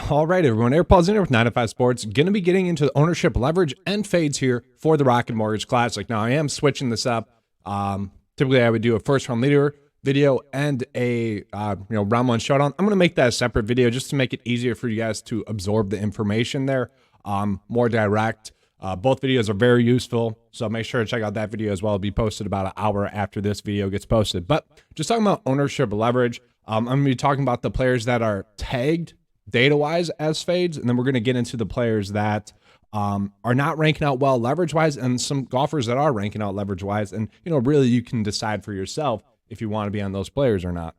All right, everyone. Air Paul's in here with 9 to 5 Sports. Going to be getting into the ownership leverage and fades here for the Rocket Mortgage Classic. Now, I am switching this up. Typically, I would do a first round leader video and a round one showdown. I'm going to make that a separate video just to make it easier for you guys to absorb the information there. More direct. Both videos are very useful, so make sure to check out that video as well. It'll be posted about an hour after this video gets posted. But just talking about ownership leverage, I'm going to be talking about the players that are tagged data-wise as fades, and then we're going to get into the players that are not ranking out well leverage-wise, and some golfers that are ranking out leverage-wise. And really, you can decide for yourself if you want to be on those players or not.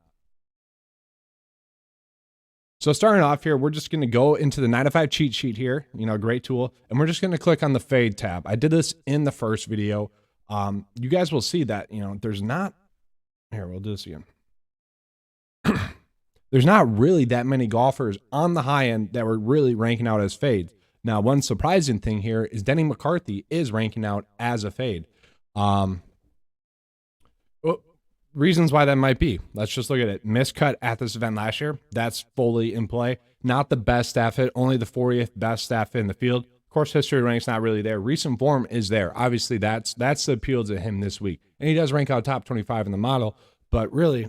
So starting off here, we're just going to go into the 9 to 5 cheat sheet here, great tool, and we're just going to click on the fade tab. I did this in the first video. You guys will see that, there's not, here, we'll do this again. There's not really that many golfers on the high end that were really ranking out as fades. Now, one surprising thing here is Denny McCarthy is ranking out as a fade. Reasons why that might be. Let's just look at it. Miscut at this event last year. That's fully in play. Not the best staff hit, only the 40th best staff hit in the field. Course history rank's not really there. Recent form is there. Obviously, that's the appeal to him this week. And he does rank out top 25 in the model, but really,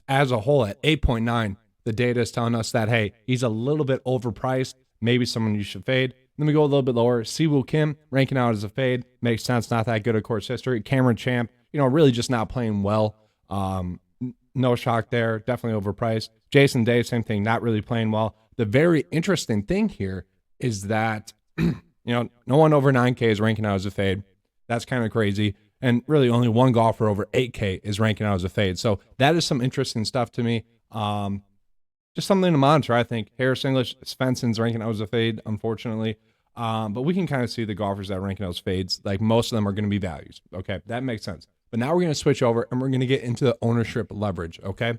as a whole at 8.9, the data is telling us that, hey, he's a little bit overpriced. Maybe someone you should fade. Then we go a little bit lower. Siwoo Kim ranking out as a fade. Makes sense. Not that good at course history. Cameron Champ, really just not playing well. No shock there. Definitely overpriced. Jason Day, same thing. Not really playing well. The very interesting thing here is that, no one over 9K is ranking out as a fade. That's kind of crazy. And really only one golfer over 8K is ranking out as a fade. So that is some interesting stuff to me. Just something to monitor, I think. Harris English, Svensson's ranking out as a fade, unfortunately. But we can kind of see the golfers that are ranking out as fades. Like most of them are going to be values. Okay, that makes sense. But now we're going to switch over and we're going to get into the ownership leverage. Okay.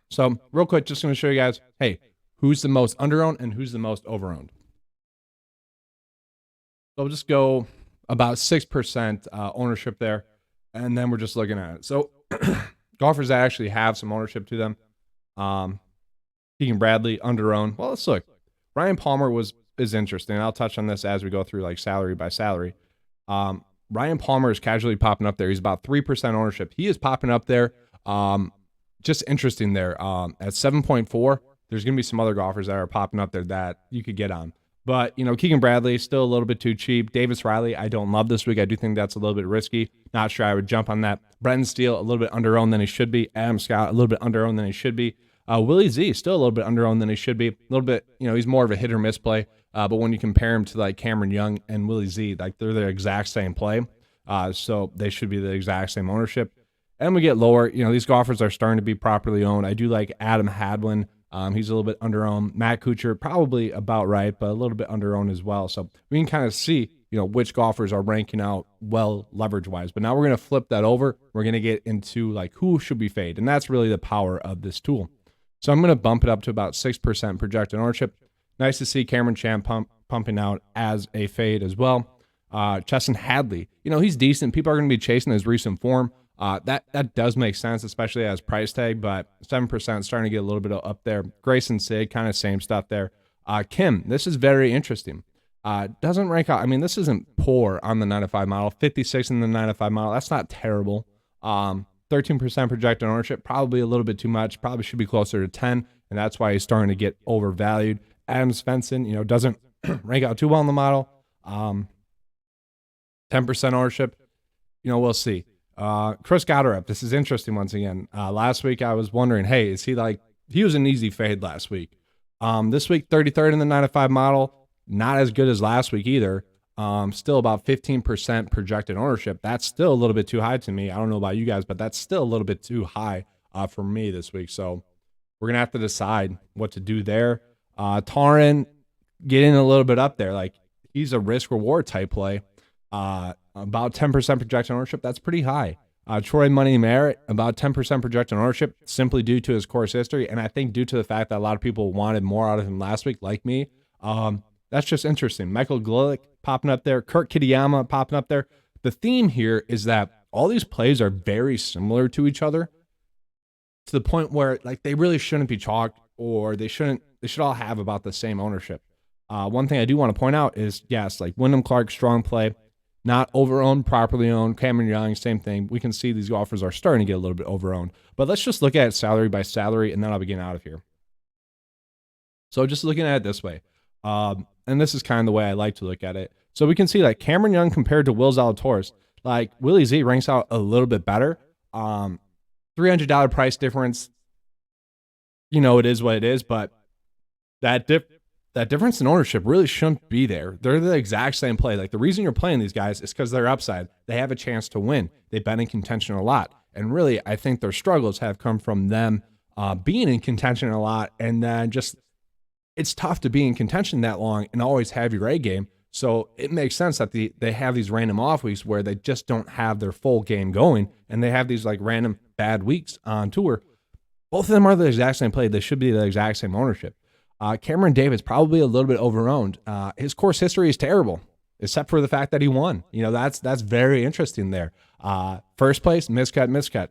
So real quick, just going to show you guys, hey, who's the most under-owned and who's the most over-owned. So we'll just go about 6% ownership there. And then we're just looking at it. So golfers that actually have some ownership to them. Keegan Bradley, under-owned. Well, let's look. Ryan Palmer is interesting. I'll touch on this as we go through like salary by salary. Ryan Palmer is casually popping up there. He's about 3% ownership. He is popping up there. Just interesting there. At 7.4, there's going to be some other golfers that are popping up there that you could get on. But, Keegan Bradley, still a little bit too cheap. Davis Riley, I don't love this week. I do think that's a little bit risky. Not sure I would jump on that. Brenton Steele, a little bit under-owned than he should be. Adam Scott, a little bit under-owned than he should be. Willie Z, still a little bit under-owned than he should be. A little bit, he's more of a hit or miss play. But when you compare him to like Cameron Young and Willie Z, like they're the exact same play. So they should be the exact same ownership. And we get lower. These golfers are starting to be properly owned. I do like Adam Hadwin. He's a little bit under-owned. Matt Kuchar, probably about right, but a little bit under-owned as well. So we can kind of see, which golfers are ranking out well leverage-wise. But now we're going to flip that over. We're going to get into like who should be fade. And that's really the power of this tool. So I'm going to bump it up to about 6% projected ownership. Nice to see Cameron Champ pumping out as a fade as well. Chesson Hadley, he's decent. People are going to be chasing his recent form. That does make sense, especially as price tag, but 7% starting to get a little bit up there. Grayson Sig, kind of same stuff there. Kim, this is very interesting. Doesn't rank out. I mean, this isn't poor on the 9 to 5 model. 56 in the 9 to 5 model. That's not terrible. 13% projected ownership, probably a little bit too much. Probably should be closer to 10, and that's why he's starting to get overvalued. Adam Svensson, doesn't rank out too well in the model. 10% ownership, we'll see. Chris Goddard, this is interesting once again. Last week I was wondering, hey, is he was an easy fade last week. This week, 33rd in the 9 to 5 model, not as good as last week either. Still about 15% projected ownership. That's still a little bit too high to me. I don't know about you guys, but that's still a little bit too high for me this week. So we're going to have to decide what to do there. Tarin, getting a little bit up there. Like, he's a risk-reward type play. About 10% projected ownership. That's pretty high. Troy Money Merritt, about 10% projected ownership, simply due to his course history. And I think due to the fact that a lot of people wanted more out of him last week, like me. That's just interesting. Michael Golick popping up there. Kirk Kitayama popping up there. The theme here is that all these plays are very similar to each other to the point where like they really shouldn't be chalked or they should all have about the same ownership. One thing I do want to point out is, yes, like Wyndham Clark, strong play, not over-owned, properly owned. Cameron Young, same thing. We can see these golfers are starting to get a little bit over-owned. But let's just look at it salary by salary, and then I'll be getting out of here. So just looking at it this way, and this is kind of the way I like to look at it. So we can see like Cameron Young compared to Will Zalatoris, like Willie Z ranks out a little bit better. $300 price difference. You know, it is what it is, but that difference in ownership really shouldn't be there. They're the exact same play. Like the reason you're playing these guys is because they're upside. They have a chance to win. They've been in contention a lot. And really, I think their struggles have come from them being in contention a lot. And then just, it's tough to be in contention that long and always have your A game. So it makes sense that they have these random off weeks where they just don't have their full game going. And they have these like random bad weeks on tour. Both of them are the exact same play. They should be the exact same ownership. Cameron Davis, probably a little bit over-owned. His course history is terrible, except for the fact that he won. You know, that's very interesting there. First place, miscut.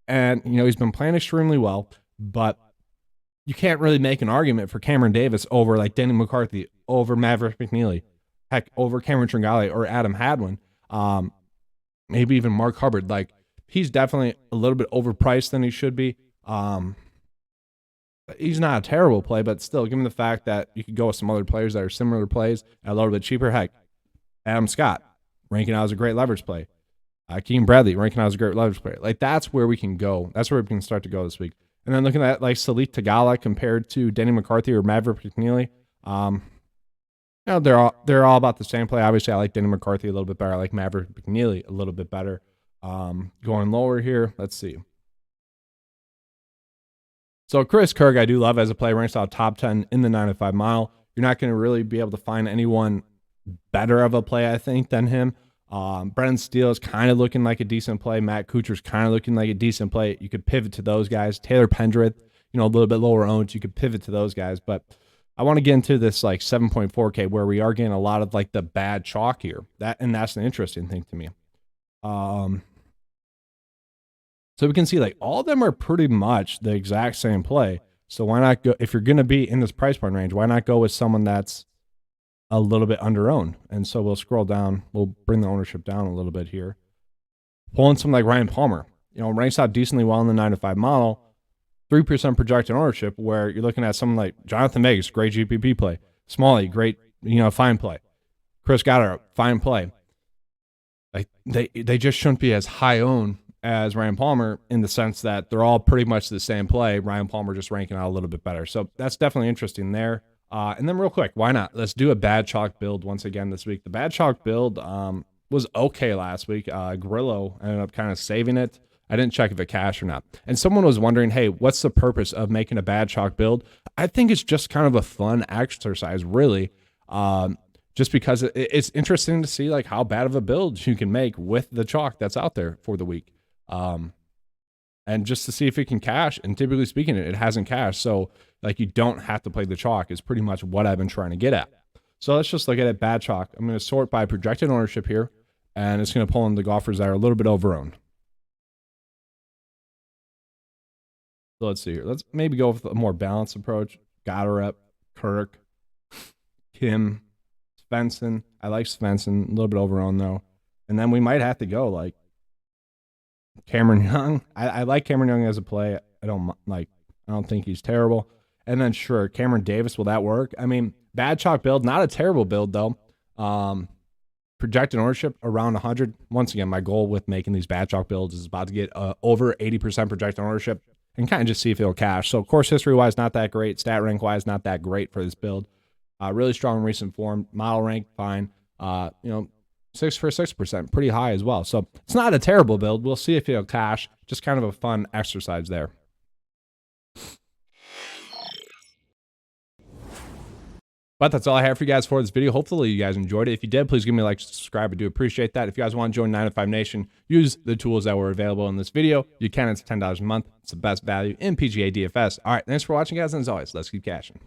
And, you know, he's been playing extremely well, but you can't really make an argument for Cameron Davis over like Denny McCarthy, over Maverick McNeely, heck, over Cameron Tringale or Adam Hadwin, maybe even Mark Hubbard. Like, he's definitely a little bit overpriced than he should be. He's not a terrible play, but still, given the fact that you could go with some other players that are similar plays at a little bit cheaper, heck, Adam Scott ranking out as a great leverage play. Keegan Bradley ranking out as a great leverage play. Like, that's where we can go. That's where we can start to go this week. And then looking at like Salik Tagala compared to Denny McCarthy or Maverick McNeely, you know, they're all about the same play. Obviously, I like Denny McCarthy a little bit better. I like Maverick McNeely a little bit better. Going lower here, let's see. So Chris Kirk, I do love as a play, ranks out top 10 in the 9-5 mile. You're not going to really be able to find anyone better of a play, I think, than him. Brendan Steele is kind of looking like a decent play. Matt Kuchar's kind of looking like a decent play. You could pivot to those guys. Taylor Pendrith, you know, a little bit lower owned. You could pivot to those guys. But I want to get into this like 7.4K where we are getting a lot of like the bad chalk here. That's an interesting thing to me. So we can see like all of them are pretty much the exact same play. So why not go, if you're going to be in this price point range, why not go with someone that's a little bit under owned? And so we'll scroll down. We'll bring the ownership down a little bit here. Pulling someone like Ryan Palmer, you know, ranks out decently well in the 9-5 model, 3% projected ownership, where you're looking at someone like Jonathan Vegas, great GPP play. Smalley, great, you know, fine play. Chris Goddard, fine play. Like they just shouldn't be as high owned as Ryan Palmer in the sense that they're all pretty much the same play. Ryan Palmer just ranking out a little bit better. So that's definitely interesting there. And then real quick, why not? Let's do a bad chalk build once again this week. The bad chalk build was okay last week. Grillo ended up kind of saving it. I didn't check if it cashed or not. And someone was wondering, hey, what's the purpose of making a bad chalk build? I think it's just kind of a fun exercise, really. Just because it's interesting to see like how bad of a build you can make with the chalk that's out there for the week. And just to see if it can cash, and typically speaking, it hasn't cashed. So like you don't have to play the chalk is pretty much what I've been trying to get at. So let's just look at it, bad chalk. I'm going to sort by projected ownership here, and it's going to pull in the golfers that are a little bit over-owned. So let's see here. Let's maybe go with a more balanced approach. Goddard, Kirk, Kim, Svensson. I like Svensson, a little bit over-owned though. And then we might have to go like Cameron Young. I like Cameron Young as a play. I don't think he's terrible. And then sure, Cameron Davis, will that work? I mean, bad chalk build, not a terrible build though. Projected ownership around 100. Once again, my goal with making these bad chalk builds is about to get over 80% projected ownership and kind of just see if it'll cash. So course history wise, not that great. Stat rank wise, not that great for this build. Really strong recent form. Model rank, fine. 6 for 6%, pretty high as well. So it's not a terrible build. We'll see if it'll cash. Just kind of a fun exercise there. But that's all I have for you guys for this video. Hopefully you guys enjoyed it. If you did, please give me a like, subscribe. I do appreciate that. If you guys want to join 9-5 Nation, use the tools that were available in this video. You can. It's $10 a month. It's the best value in PGA DFS. All right. Thanks for watching, guys. And as always, let's keep cashing.